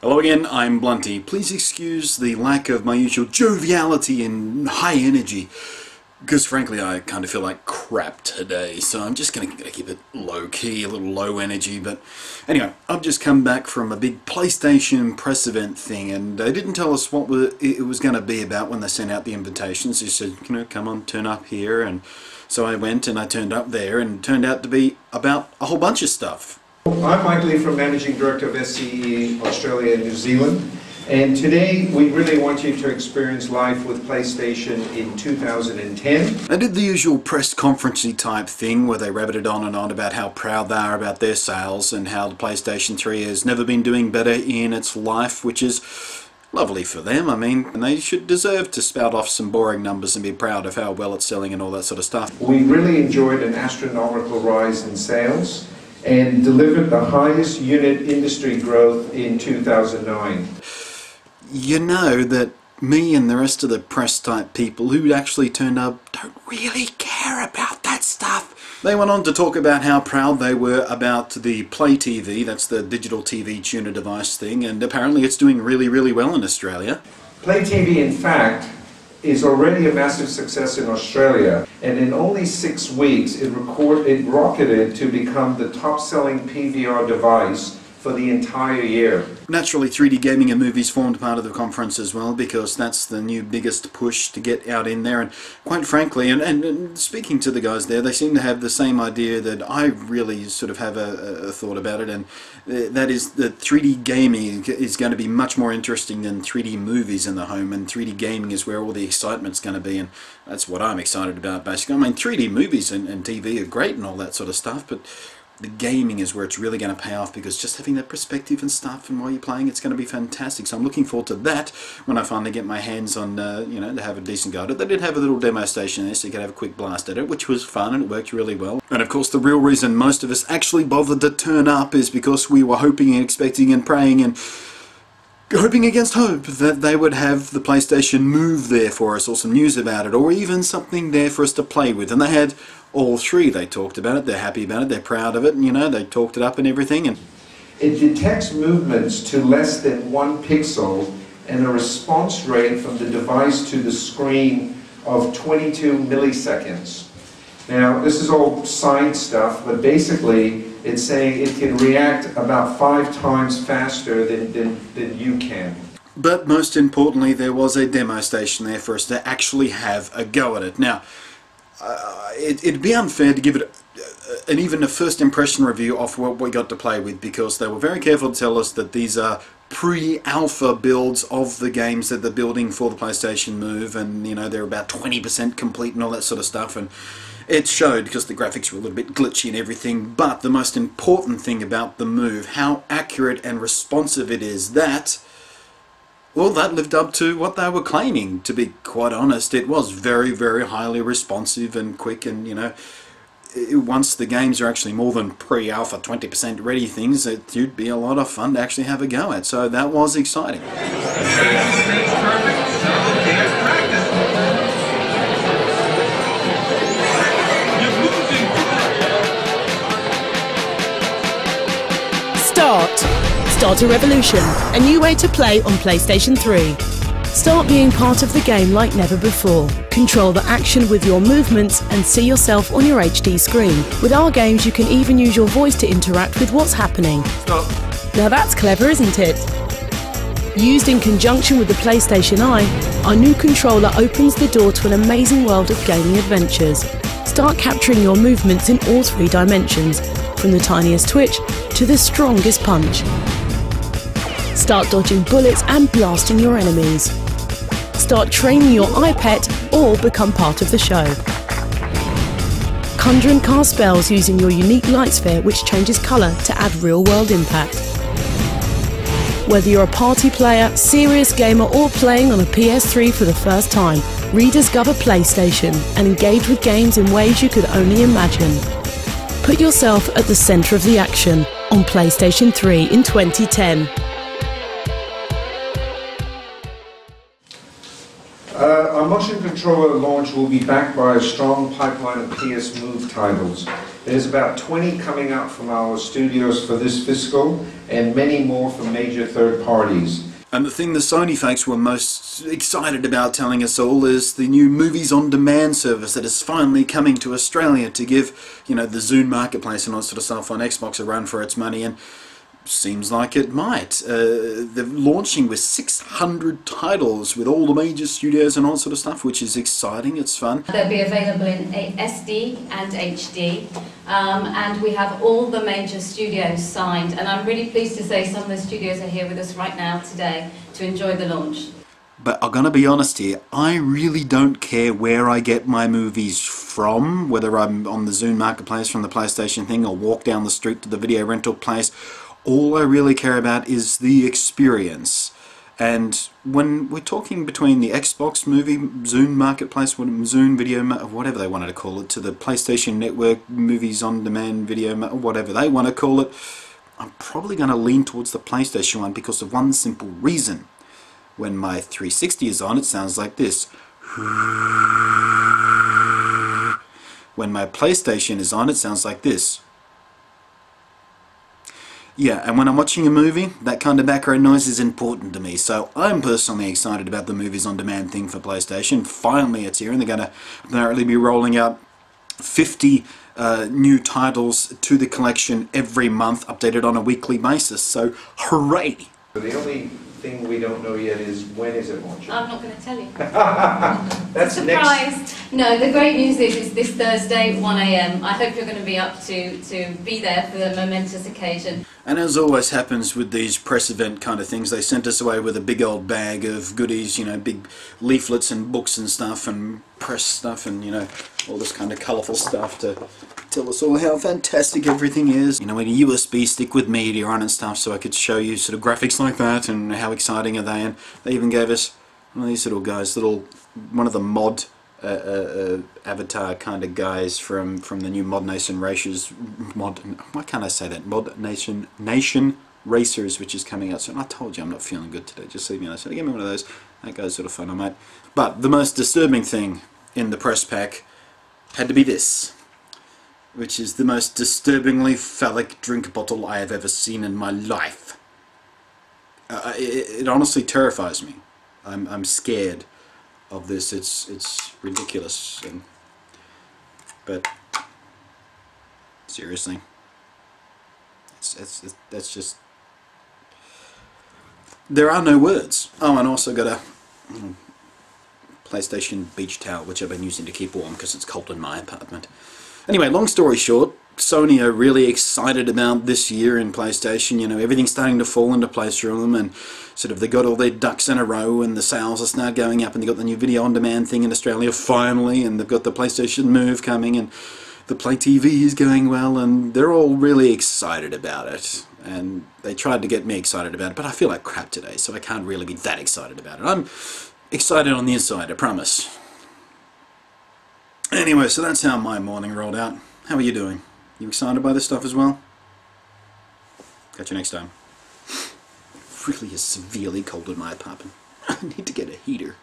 Hello again, I'm Blunty. Please excuse the lack of my usual joviality and high energy, because frankly I kind of feel like crap today, so I'm just going to keep it low-key, a little low energy. But anyway, I've just come back from a big PlayStation press event thing, and they didn't tell us what it was going to be about when they sent out the invitations. They said, you know, come on, turn up here, and so I went and I turned up there, and it turned out to be about a whole bunch of stuff. I'm Mike Lee from Managing Director of SCE Australia and New Zealand, and today we really want you to experience life with PlayStation in 2010. They did the usual press conference-y type thing where they rabbited on and on about how proud they are about their sales and how the PlayStation 3 has never been doing better in its life, which is lovely for them. I mean, and they should deserve to spout off some boring numbers and be proud of how well it's selling and all that sort of stuff. We really enjoyed an astronomical rise in sales and delivered the highest unit industry growth in 2009. You know that me and the rest of the press type people who actually turned up don't really care about that stuff. They went on to talk about how proud they were about the Play TV, that's the digital TV tuner device thing, and apparently it's doing really, really well in Australia. Play TV, in fact, is already a massive success in Australia, and in only 6 weeks it rocketed to become the top-selling PVR device for the entire year. Naturally, 3D gaming and movies formed part of the conference as well, because that's the new biggest push to get out in there. And quite frankly, and speaking to the guys there, they seem to have the same idea that I really sort of have a thought about it, and that is that 3D gaming is going to be much more interesting than 3D movies in the home, and 3D gaming is where all the excitement's going to be, and that's what I'm excited about, basically. I mean, 3D movies and TV are great and all that sort of stuff, but the gaming is where it's really going to pay off, because just having that perspective and stuff and while you're playing, it's going to be fantastic. So I'm looking forward to that when I finally get my hands on, you know, to have a decent go at it. They did have a little demo station there so you could have a quick blast at it, which was fun and it worked really well. And of course the real reason most of us actually bothered to turn up is because we were hoping and expecting and praying and hoping against hope that they would have the PlayStation Move there for us, or some news about it, or even something there for us to play with. And they had all three. They talked about it, they're happy about it, they're proud of it, and you know, they talked it up and everything. And it detects movements to less than 1 pixel and a response rate from the device to the screen of 22 milliseconds. Now, this is all science stuff, but basically it's saying it can react about 5 times faster than you can. But most importantly, there was a demo station there for us to actually have a go at it. Now, it'd be unfair to give it even a first impression review of what we got to play with, because they were very careful to tell us that these are pre-alpha builds of the games that they're building for the PlayStation Move, and you know, they're about 20% complete and all that sort of stuff, and it showed because the graphics were a little bit glitchy and everything. But the most important thing about the Move, how accurate and responsive it is, well, that lived up to what they were claiming. To be quite honest, it was very, very highly responsive and quick, and you know, once the games are actually more than pre-alpha 20% ready things, it would be a lot of fun to actually have a go at. So that was exciting. Start a revolution, a new way to play on PlayStation 3. Start being part of the game like never before. Control the action with your movements and see yourself on your HD screen. With our games, you can even use your voice to interact with what's happening. Stop. Now that's clever, isn't it? Used in conjunction with the PlayStation Eye, our new controller opens the door to an amazing world of gaming adventures. Start capturing your movements in all 3 dimensions, from the tiniest twitch to the strongest punch. Start dodging bullets and blasting your enemies. Start training your iPet or become part of the show. Conjure and cast spells using your unique light sphere, which changes colour to add real-world impact. Whether you're a party player, serious gamer or playing on a PS3 for the first time, rediscover PlayStation and engage with games in ways you could only imagine. Put yourself at the centre of the action on PlayStation 3 in 2010. I'm Our motion controller launch will be backed by a strong pipeline of PS Move titles. There's about 20 coming out from our studios for this fiscal, and many more from major third parties. And the thing the Sony folks were most excited about telling us all is the new Movies on Demand service that is finally coming to Australia to give, you know, the Zune Marketplace and all that sort of stuff on Xbox a run for its money, and seems like it might. They're launching with 600 titles with all the major studios and all that sort of stuff, which is exciting, it's fun. They'll be available in SD and HD, and we have all the major studios signed, and I'm really pleased to say some of the studios are here with us right now today to enjoy the launch. But I'm gonna be honest here, I really don't care where I get my movies from, whether I'm on the Zune Marketplace from the PlayStation thing or walk down the street to the video rental place. All I really care about is the experience. And when we're talking between the Xbox movie, Zune Marketplace, Zune Video, whatever they wanted to call it, to the PlayStation Network Movies on Demand Video, whatever they want to call it, I'm probably going to lean towards the PlayStation one because of one simple reason. When my 360 is on, it sounds like this. When my PlayStation is on, it sounds like this. Yeah, and when I'm watching a movie, that kind of background noise is important to me, so I'm personally excited about the Movies on Demand thing for PlayStation. Finally it's here, and they're going to apparently be rolling out 50 new titles to the collection every month, updated on a weekly basis, so hooray! The only thing we don't know yet is when is it launching? I'm not going to tell you. That's Surprise! next. No, the great news is it's this Thursday, 1 AM. I hope you're going to be up to be there for the momentous occasion. And as always happens with these press event kind of things, they sent us away with a big old bag of goodies, you know, big leaflets and books and stuff and press stuff and, you know, all this kind of colourful stuff to tell us all how fantastic everything is. You know, a USB stick with media on and stuff so I could show you sort of graphics like that and how exciting are they. And they even gave us one of these little guys, one of the mod avatar kind of guys from the new Mod Nation Racers, why can't I say that? Mod Nation Racers, which is coming out soon. I told you I'm not feeling good today, just leave me alone. So give me one of those. That guy's sort of fun, mate. But the most disturbing thing in the press pack had to be this, which is the most disturbingly phallic drink bottle I have ever seen in my life. It honestly terrifies me. I'm scared of this. It's ridiculous, but seriously, that's just, there are no words. Oh, and also got a PlayStation beach towel which I've been using to keep warm because it's cold in my apartment. Anyway, long story short, Sony are really excited about this year in PlayStation. You know, everything's starting to fall into place for them, and sort of they got all their ducks in a row, and the sales are now going up, and they got the new video on demand thing in Australia finally, and they've got the PlayStation Move coming, and the Play TV is going well, and they're all really excited about it. And they tried to get me excited about it, but I feel like crap today, so I can't really be that excited about it. I'm excited on the inside, I promise. Anyway, so that's how my morning rolled out. How are you doing? You excited by this stuff as well? Catch you next time. Really is severely cold in my apartment. I need to get a heater.